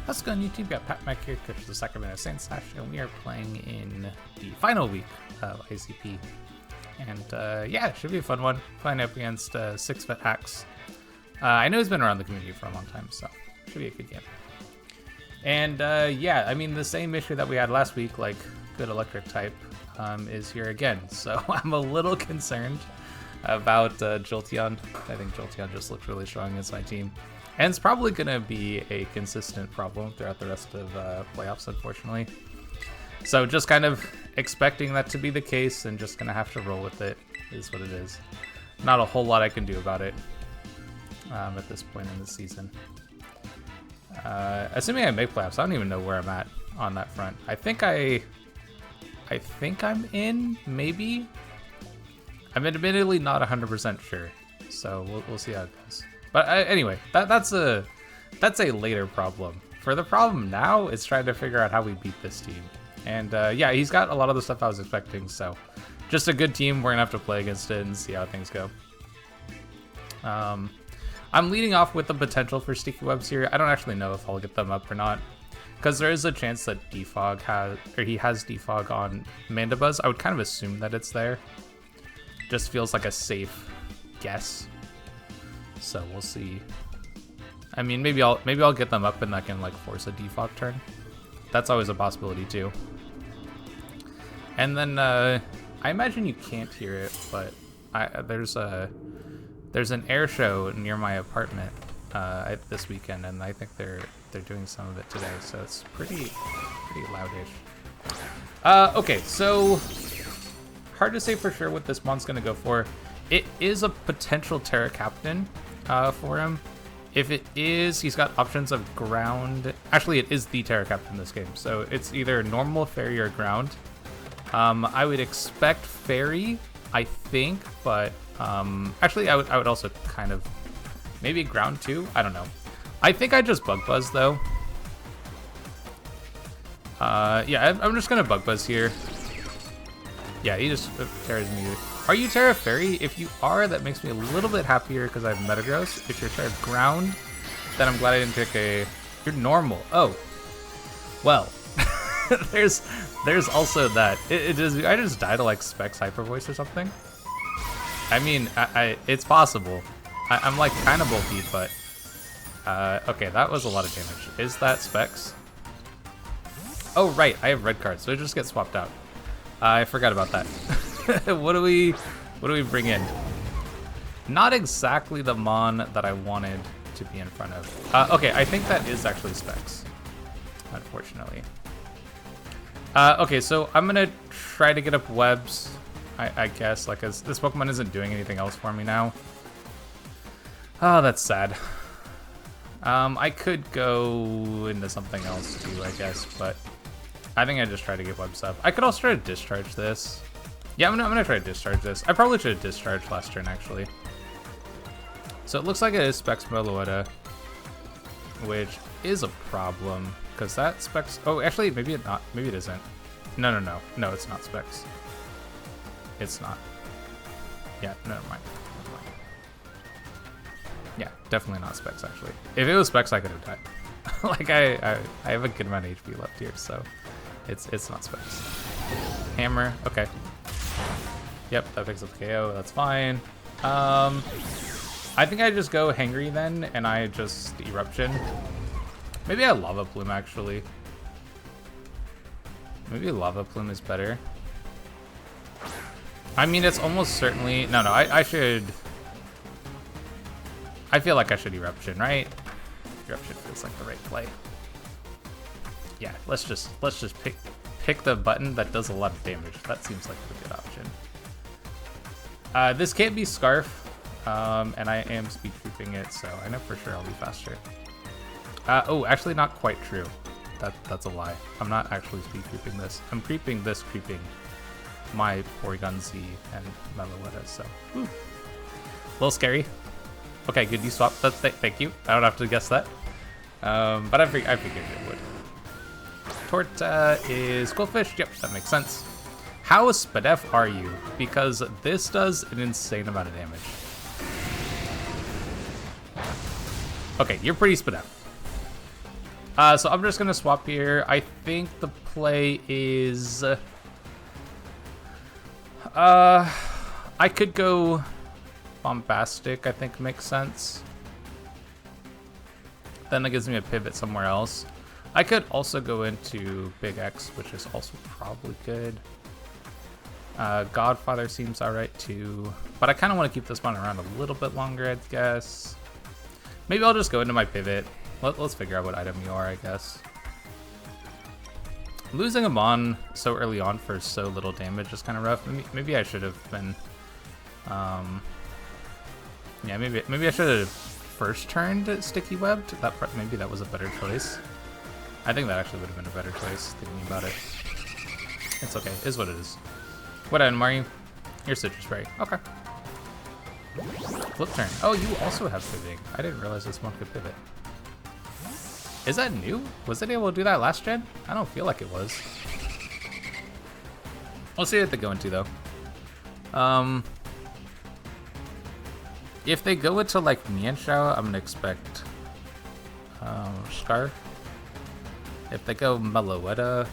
How's it going, YouTube? Got Pat Mac here, coach of the Sacramento Saints, and we are playing in the final week of ICP. And yeah, it should be a fun one. Playing up against 6-foot hacks. I know he's been around the community for a long time, so should be a good game. And yeah, I mean, the same issue that we had last week, like good electric type, is here again. So I'm a little concerned about Jolteon. I think Jolteon just looks really strong against my team. And it's probably going to be a consistent problem throughout the rest of playoffs, unfortunately. So just kind of expecting that to be the case and just going to have to roll with it is what it is. Not a whole lot I can do about it at this point in the season. Assuming I make playoffs, I don't even know where I'm at on that front. I think I'm in, maybe? I'm admittedly not 100% sure, so we'll see how it goes. But anyway, that's a later problem. For the problem now, it's trying to figure out how we beat this team. And yeah, he's got a lot of the stuff I was expecting, so just a good team. We're gonna have to play against it and see how things go. I'm leading off with the potential for sticky webs here. I don't actually know if I'll get them up or not, because there is a chance that defog he has defog on Mandibuzz. I would kind of assume that it's there. Just feels like a safe guess. So we'll see. I mean, maybe I'll get them up and I can like force a defog turn. That's always a possibility too. And then I imagine you can't hear it, but there's an air show near my apartment this weekend, and I think they're doing some of it today, so it's pretty loudish. Okay, so hard to say for sure what this mon's gonna go for. It is a potential Terra Captain for him. If it is, he's got options of ground. Actually, it is the Terra Captain in this game, so it's either normal, fairy, or ground. I would expect fairy, I think, but actually I would also kind of maybe ground too. I don't know. I think I just bug buzz though. Yeah, I'm just gonna bug buzz here. Yeah, he just tears me. Are you Terra Fairy? If you are, that makes me a little bit happier because I have Metagross. If you're Terra Ground, then I'm glad I didn't pick a... You're normal. Oh. Well. there's also that. I just die to like Specs Hyper Voice or something. I mean, it's possible. I'm like kind of bulky, but... okay, that was a lot of damage. Is that Specs? Oh, right. I have red cards, so it just gets swapped out. I forgot about that. What do we bring in? Not exactly the Mon that I wanted to be in front of. Okay, I think that is actually Specs, unfortunately. Okay, so I'm gonna try to get up webs, I guess, like, as this Pokemon isn't doing anything else for me now. Oh, that's sad. I could go into something else too, I guess, but I think I just try to get webs up. I could also try to discharge this. Yeah, I'm gonna try to discharge this. I probably should have discharged last turn, actually. So it looks like it is Specs Meloetta, which is a problem, because that Specs... Oh, actually, maybe it not. Maybe it isn't. No, it's not Specs. It's not. Yeah, never mind. Yeah, definitely not Specs, actually. If it was Specs, I could have died. Like, I have a good amount of HP left here, so it's not Specs. Hammer, okay. Yep, that picks up the KO, that's fine. I think I just go Hangry then, and I just Eruption. Maybe I Lava Plume, actually. Maybe Lava Plume is better. I mean, it's almost certainly... No, I should... I feel like I should Eruption, right? Eruption feels like the right play. Yeah, let's just pick the button that does a lot of damage. That seems like a good option. This can't be Scarf, and I am speed creeping it, so I know for sure I'll be faster. Oh, actually not quite true. That's a lie. I'm not actually speed creeping this. I'm creeping my Porygon-z and Meloetta, so whew. A little scary. Okay, good, you swapped. Thank you. I don't have to guess that. But I figured it would. Torta is Quillfish. Yep, that makes sense. How Spadef are you? Because this does an insane amount of damage. Okay, you're pretty Spadef. So I'm just gonna swap here. I think the play is... I could go bombastic, I think makes sense. Then that gives me a pivot somewhere else. I could also go into Big X, which is also probably good. Godfather seems alright too. But I kind of want to keep this one around a little bit longer, I guess. Maybe I'll just go into my pivot. Let's figure out what item you are, I guess. Losing him on so early on for so little damage is kind of rough. Maybe I should have been... yeah, maybe I should have first turned Sticky Webbed. Maybe that was a better choice. I think that actually would have been a better choice, thinking about it. It's okay. It is what it is. What item are you? You're Citrus Spray. Okay. Flip turn. Oh, you also have pivoting. I didn't realize this one could pivot. Is that new? Was it able to do that last gen? I don't feel like it was. We'll see what they go into though. If they go into like Mienshao, I'm gonna expect Scarf. If they go Meloetta,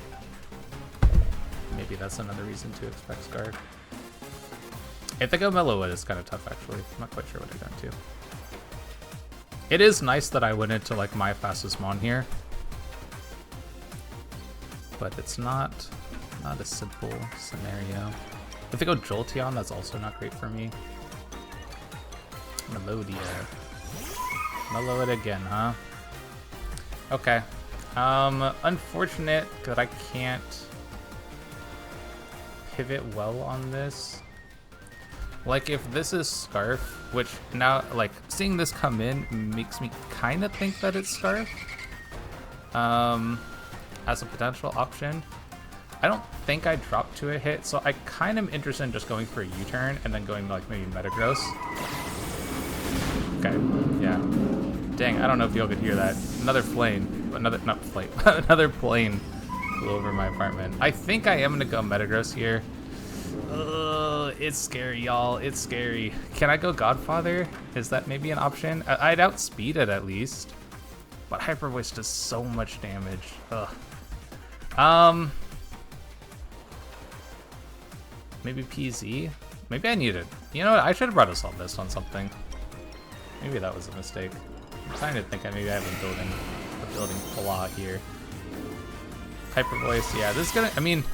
maybe that's another reason to expect Scarf. If they go Meloetta, it's kind of tough actually. I'm not quite sure what they're going to. It is nice that I went into like my fastest mon here, but it's not a simple scenario. If they go Jolteon, that's also not great for me. Melodia. Meloetta again, huh? Okay. Unfortunate that I can't pivot well on this. Like, if this is Scarf, which now, like, seeing this come in makes me kind of think that it's Scarf. As a potential option. I don't think I dropped to a hit, so I kind of am interested in just going for a U-turn and then going, like, maybe Metagross. Okay, yeah. Dang, I don't know if y'all could hear that. Another plane. Another plane flew over my apartment. I think I am going to go Metagross here. It's scary, y'all. It's scary. Can I go Godfather? Is that maybe an option? I'd outspeed it at least. But Hyper Voice does so much damage. Ugh. Maybe PZ? Maybe I need it. You know what? I should have brought a Assault Vest on something. Maybe that was a mistake. I'm trying to think. Maybe I have a building flaw here. Hyper Voice. Yeah, this is gonna. I mean.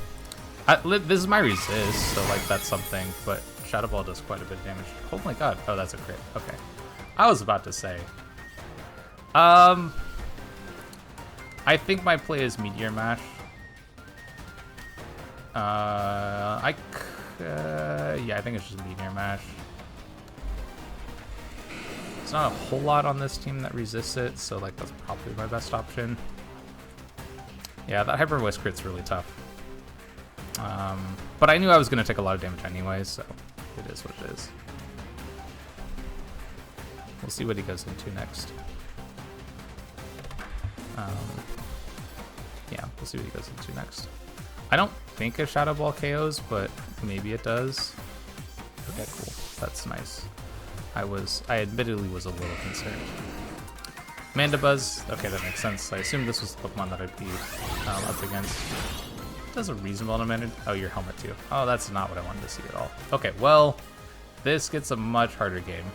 This is my resist, so like that's something, but Shadow Ball does quite a bit of damage. Oh my god. Oh, that's a crit. Okay. I was about to say. I think my play is Meteor Mash. Yeah, I think it's just Meteor Mash. There's not a whole lot on this team that resists it, so like that's probably my best option. Yeah, that Hyper Voice crit's really tough. But I knew I was going to take a lot of damage anyway, so it is what it is. We'll see what he goes into next. Yeah, we'll see what he goes into next. I don't think a Shadow Ball KOs, but maybe it does. Okay, cool. That's nice. I admittedly was a little concerned. Mandibuzz. Okay, that makes sense. I assume this was the Pokemon that I'd be up against. Does a reasonable amount of... Oh, your helmet too. Oh, that's not what I wanted to see at all. Okay, well, this gets a much harder game.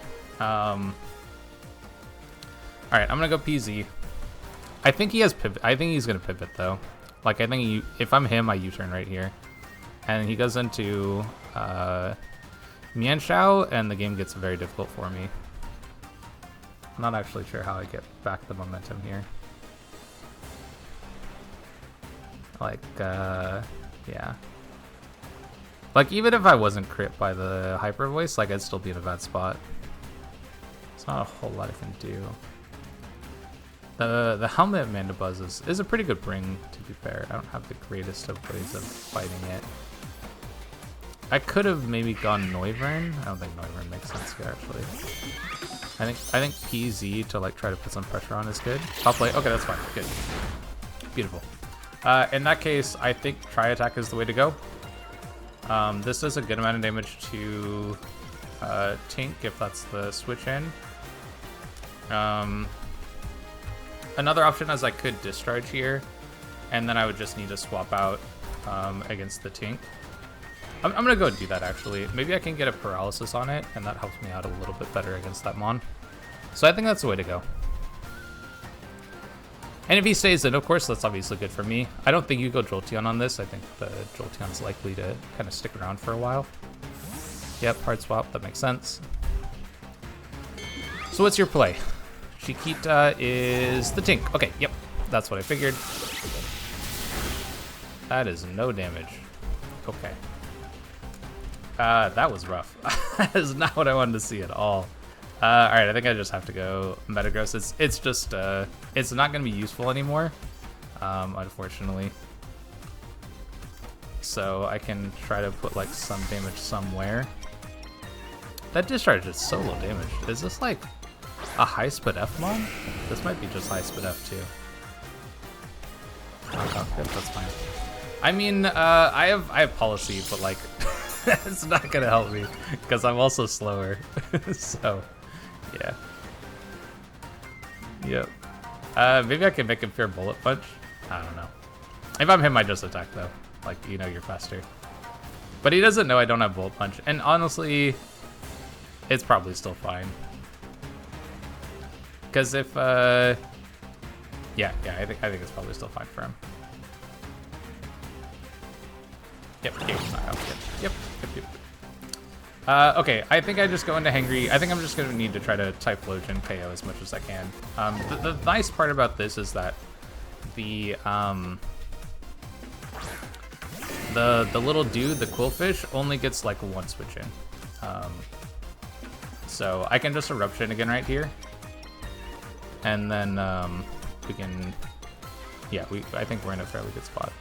Alright, I'm gonna go PZ. I think he has pivot. I think he's gonna pivot though. Like, I think if I'm him, I U-turn right here. And he goes into Mienshao, and the game gets very difficult for me. I'm not actually sure how I get back the momentum here. Like, yeah. Like, even if I wasn't crit by the Hyper Voice, like, I'd still be in a bad spot. It's not a whole lot I can do. The Helmet Mandibuzz is a pretty good bring, to be fair. I don't have the greatest of ways of fighting it. I could have maybe gone Noivern. I don't think Noivern makes sense here, actually. I think PZ to, like, try to put some pressure on is good. I'll play. Okay, that's fine. Good. Beautiful. In that case, I think Tri-Attack is the way to go. This does a good amount of damage to Tink if that's the switch in. Another option is I could discharge here, and then I would just need to swap out against the Tink. I'm gonna go do that actually. Maybe I can get a paralysis on it, and that helps me out a little bit better against that Mon. So I think that's the way to go. And if he stays in, of course, that's obviously good for me. I don't think you go Jolteon on this. I think the Jolteon's likely to kind of stick around for a while. Yep, hard swap, that makes sense. So what's your play? Chiquita is the Tink. Okay, yep, that's what I figured. That is no damage. Okay. That was rough. That is not what I wanted to see at all. All right, I think I just have to go Metagross. It's just, it's not gonna be useful anymore, unfortunately. So I can try to put like some damage somewhere. That discharge is so low damage. Is this like a high split F mon? This might be just high split F too. Oh, yep, that's fine. I mean, I have policy, but like, it's not gonna help me because I'm also slower. So, yeah. Yep. Maybe I can make him fear Bullet Punch. I don't know. If I'm him, I just attack though. Like, you know, you're faster. But he doesn't know I don't have Bullet Punch, and honestly, it's probably still fine. Because if, yeah, I think it's probably still fine for him. Yep, game's not out. Yep. Okay, I think I just go into Hangry. I think I'm just gonna need to try to Typhlosion KO as much as I can. The nice part about this is that the little dude, the Quillfish, only gets like one switch in. So I can just Eruption again right here. And then we can, yeah, I think we're in a fairly good spot.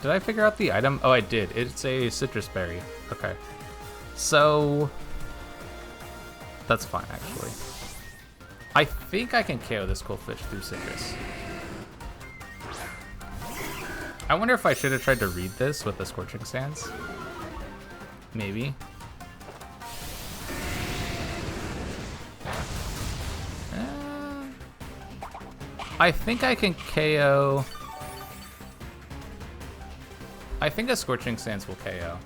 Did I figure out the item? Oh, I did. It's a citrus berry. Okay. So that's fine, actually. I think I can KO this Quillfish through citrus. I wonder if I should have tried to read this with the Scorching Sands. Maybe. I think I can KO. I think a Scorching Sands will KO.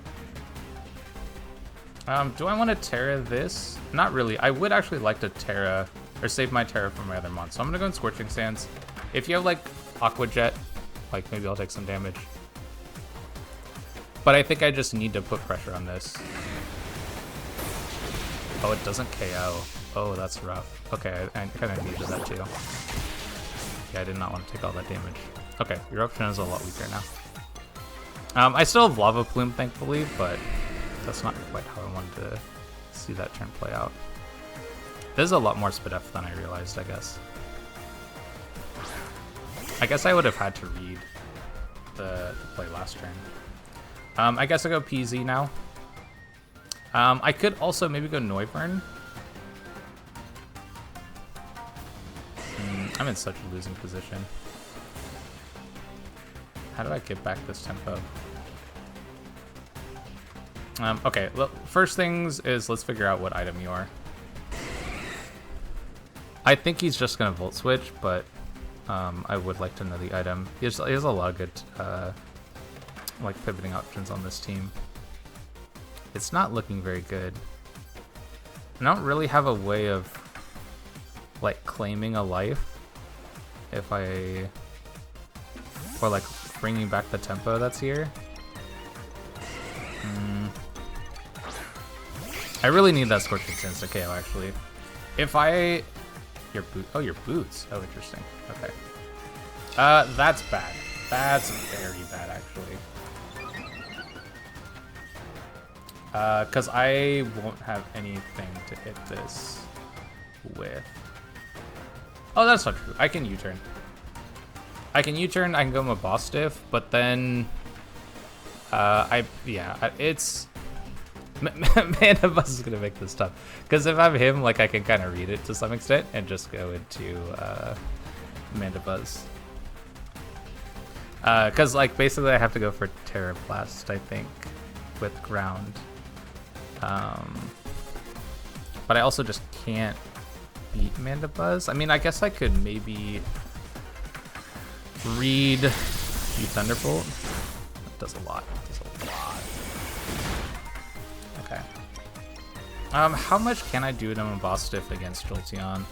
Do I want to Terra this? Not really. I would actually like to Terra, or save my Terra for my other mon. So I'm gonna go in Scorching Sands. If you have like Aqua Jet, like maybe I'll take some damage. But I think I just need to put pressure on this. Oh, it doesn't KO. Oh, that's rough. Okay, I kind of needed that too. Yeah, I did not want to take all that damage. Okay, Eruption is a lot weaker now. I still have Lava Plume, thankfully, but that's not quite how I wanted to see that turn play out. There's a lot more Spit F than I realized, I guess. I guess I would have had to read the play last turn. I guess I go PZ now. I could also maybe go Noivern. I'm in such a losing position. How do I get back this tempo? Okay, well, first things is let's figure out what item you are. I think he's just gonna Volt Switch, but I would like to know the item. He has a lot of good like pivoting options on this team. It's not looking very good. I don't really have a way of like claiming a life if I, or like bringing back the tempo that's here. I really need that Scorching Sands to KO, actually. If I... Your boots. Oh, interesting. Okay. That's bad. That's very bad, actually. Because I won't have anything to hit this with. Oh, that's not true. I can U-turn. I can U-turn, I can go with Boss Stiff, but then... it's... Mandibuzz is gonna make this tough. Because if I'm him, like, I can kind of read it to some extent and just go into Mandibuzz. Because, like, basically I have to go for Terra Blast, I think, with Ground. But I also just can't beat Mandibuzz. I mean, I guess I could maybe read you Thunderbolt. That does a lot. Okay. How much can I do to Mabostiff against Jolteon?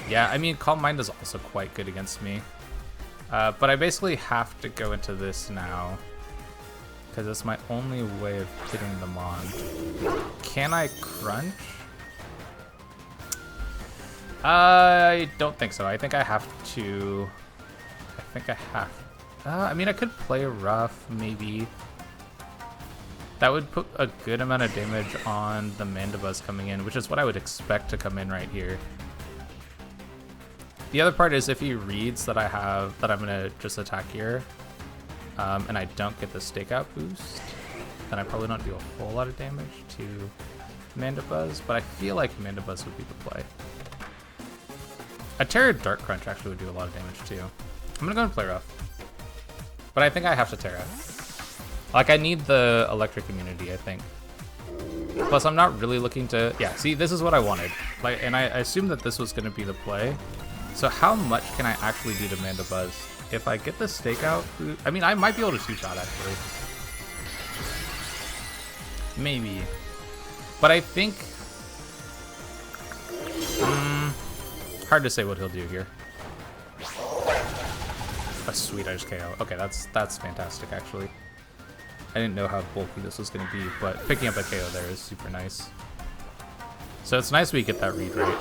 Yeah, I mean, Calm Mind is also quite good against me. But I basically have to go into this now, because it's my only way of hitting them on. Can I Crunch? I don't think so. I think I have to... I mean, I could play Rough, maybe. That would put a good amount of damage on the Mandibuzz coming in, which is what I would expect to come in right here. The other part is if he reads that I'm gonna just attack here, and I don't get the stakeout boost, then I probably don't do a whole lot of damage to Mandibuzz, but I feel like Mandibuzz would be the play. A Terra Dark Crunch actually would do a lot of damage too. I'm gonna go and play Rough, but I think I have to Terra. Like, I need the electric immunity, I think. Plus, I'm not really looking to... Yeah, see, this is what I wanted. Like, and I assumed that this was going to be the play. So how much can I actually do to Mandibuzz? If I get the stakeout... I mean, I might be able to two-shot, actually. Maybe. But I think... hard to say what he'll do here. Oh, sweet, I just KO. Okay, that's fantastic, actually. I didn't know how bulky this was going to be, but picking up a KO there is super nice. So it's nice we get that read right.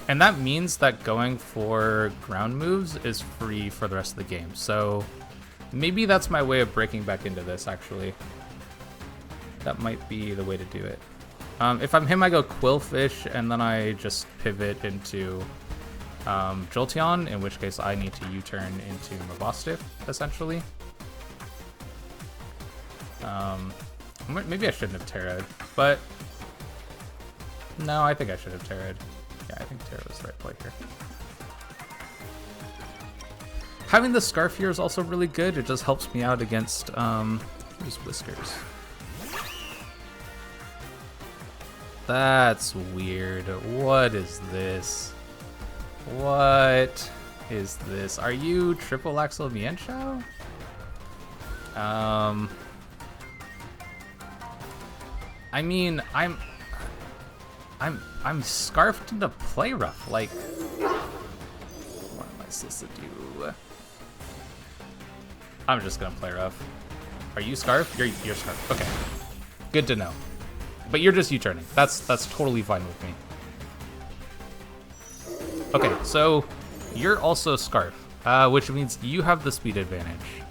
And that means that going for ground moves is free for the rest of the game. So maybe that's my way of breaking back into this, actually. That might be the way to do it. If I'm him, I go Quillfish, and then I just pivot into Jolteon, in which case I need to U-turn into Mabostiff, essentially. Maybe I shouldn't have Terra'd, but no, I think I should have Terra'd. Yeah, I think Terra was the right play here. Having the Scarf here is also really good. It just helps me out against these Whiskers. That's weird. What is this? What is this? Are you Triple Axel Mienshao? I mean, I'm scarfed into play rough. Like, what am I supposed to do? I'm just gonna play rough. Are you scarfed? You're scarfed. Okay, good to know. But you're just U-turning. That's totally fine with me. Okay, so you're also scarf, which means you have the speed advantage.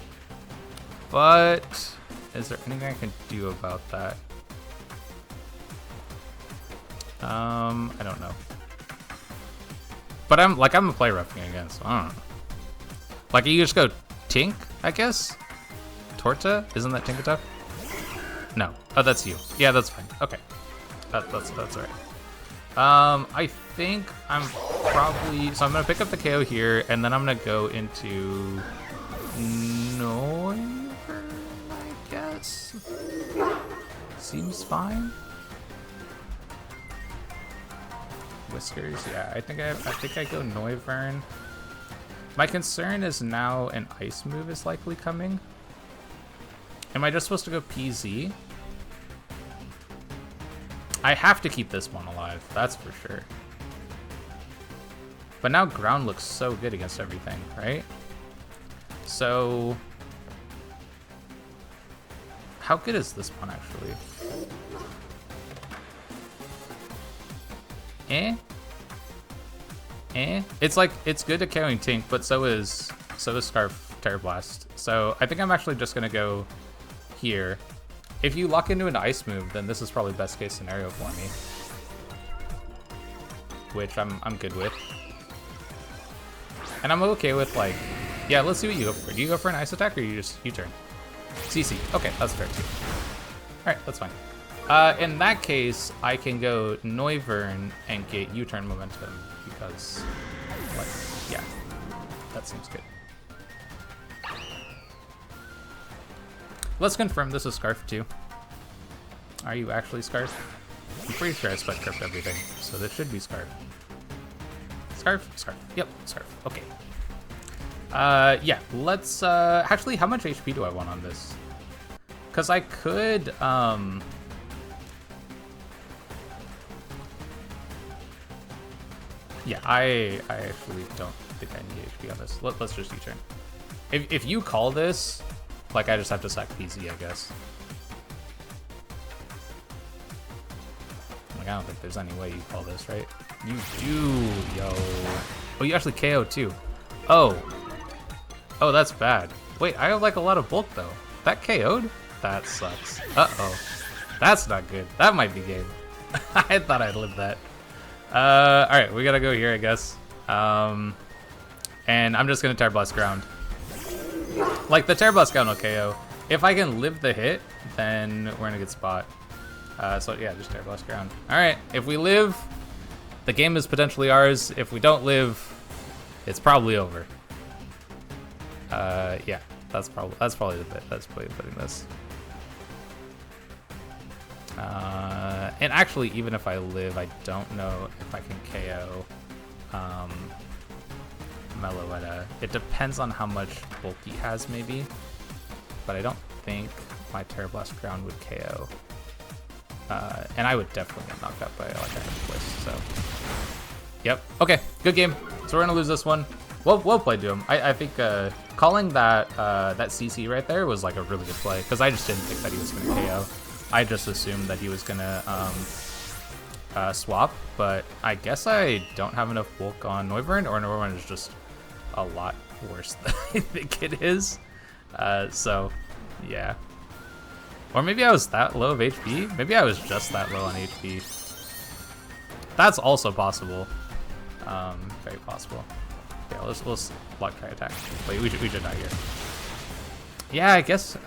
But is there anything I can do about that? I don't know. But I'm a play roughing again, so I don't know. Like, you just go Tink, I guess? Torta? Isn't that Tinkatuff? No. Oh, that's you. Yeah, that's fine. Okay. That's all right. I think I'm probably... So I'm going to pick up the KO here, and then I'm going to go into... Noiver, I guess? Seems fine. Whiskers, yeah, I think I go Noivern. My concern is now an ice move is likely coming. Am I just supposed to go PZ? I have to keep this one alive, that's for sure. But now ground looks so good against everything, right? So how good is this one actually? It's like, it's good at carrying Tink, but so is Scarf Terra Blast. So I think I'm actually just gonna go here. If you lock into an ice move, then this is probably best case scenario for me, which I'm good with. And I'm okay with, like, yeah, let's see what you go for. Do you go for an ice attack or you just U-turn? CC. Okay, that's fair too. All right, that's fine. In that case, I can go Noivern and get U-turn momentum because, like, yeah, that seems good. Let's confirm this is Scarf too. Are you actually Scarf? I'm pretty sure I Scarfed everything, so so this should be Scarf. Scarf? Scarf. Yep, Scarf. Okay. Yeah, let's, actually, how much HP do I want on this? Because I could, yeah, I actually don't think I need HP on this. Let's just U-turn. If you call this, like, I just have to sack PZ, I guess. Like, I don't think there's any way you call this, right? You do, yo. Oh, you actually KO too. Oh. Oh, that's bad. Wait, I have like a lot of bulk though. That KO'd? That sucks. Uh-oh. That's not good. That might be game. I thought I'd live that. Alright, we gotta go here, I guess. And I'm just gonna Terror Blast ground. Like, the Terror Blast ground will KO. If I can live the hit, then we're in a good spot. So yeah, just Terror Blast ground. Alright, if we live, the game is potentially ours. If we don't live, it's probably over. Yeah, that's probably the bit. That's probably putting this. And actually, even if I live, I don't know if I can KO Meloetta. It depends on how much bulk he has, maybe. But I don't think my Terror Blast ground would KO. And I would definitely get knocked out by like a heavy twist. So, yep. Okay, good game. So we're gonna lose this one. Well played, Doom. I think calling that that CC right there was like a really good play because I just didn't think that he was gonna KO. I just assumed that he was gonna swap, but I guess I don't have enough bulk on Noivern, or Noivern is just a lot worse than I think it is. So, yeah. Or maybe I was that low of HP? Maybe I was just that low on HP. That's also possible. Very possible. Yeah, let's block try attack. Wait, we should die here. Yeah, I guess.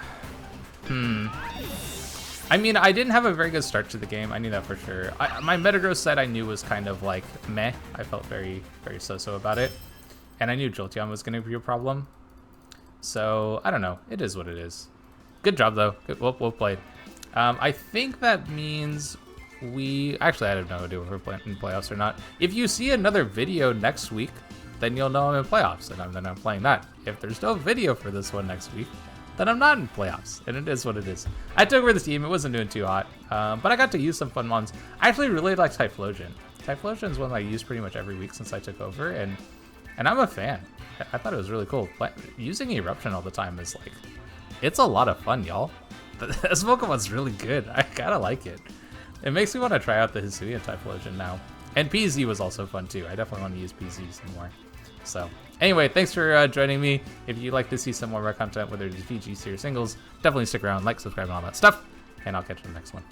I mean, I didn't have a very good start to the game. I knew that for sure. My Metagross set I knew was kind of like meh. I felt very so-so about it. And I knew Jolteon was going to be a problem. So, I don't know. It is what it is. Good job, though. Good, well played. I think that means we... Actually, I don't know if we're playing in playoffs or not. If you see another video next week, then you'll know I'm in playoffs, and then I'm playing that. If there's no video for this one next week, then I'm not in playoffs, and it is what it is. I took over the team. It wasn't doing too hot, but I got to use some fun ones. I actually really like Typhlosion. Typhlosion is one I use pretty much every week since I took over, and I'm a fan. I thought it was really cool. But using Eruption all the time is like, it's a lot of fun, y'all. This Pokemon's really good. I kind of like it. It makes me want to try out the Hisuian Typhlosion now. And PZ was also fun too. I definitely want to use PZ some more. So anyway, thanks for joining me. If you'd like to see some more of our content, whether it is VGC or singles, definitely stick around, like, subscribe, and all that stuff. And I'll catch you in the next one.